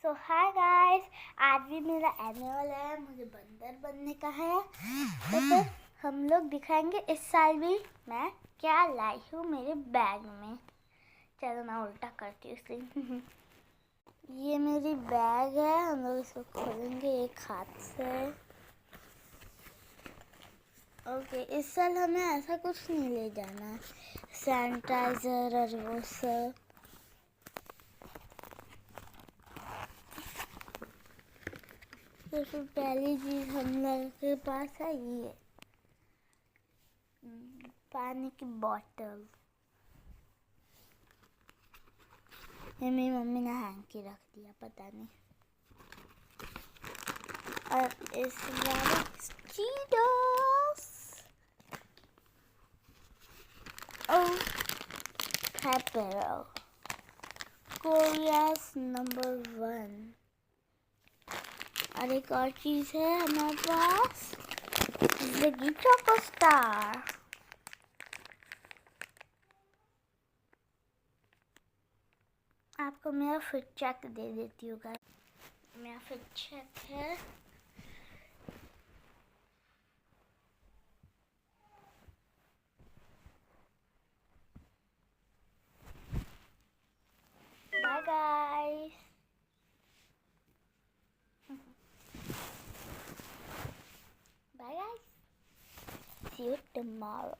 सो hi guys, आज भी मेरा एनुअल है, मुझे बंदर बनने का है। तो फिर हम लोग दिखाएंगे इस साल भी मैं क्या लाई हूँ मेरे बैग में। चलो मैं उल्टा करती हूँ इसे। ये मेरी बैग है, हम लोग इसको खोलेंगे एक हाथ से। ओके, इस साल हमें ऐसा कुछ नहीं ले जाना, सैनिटाइजर और वो सब। तो फिर पहली चीज हम लोग के पास है ये पानी की बोतल। ये मेरी मम्मी ने हैंग के रख दिया, पता नहीं। और इस बार चीटोस और पेपरो कोरिया's नंबर 1। और एक और चीज है हमारे पास, ज़िगी चोको स्टार। आपको मेरा फिट चेक दे देती हूँ गाइस। मेरा फिट चेक है, bye guys, bye guys, see you tomorrow.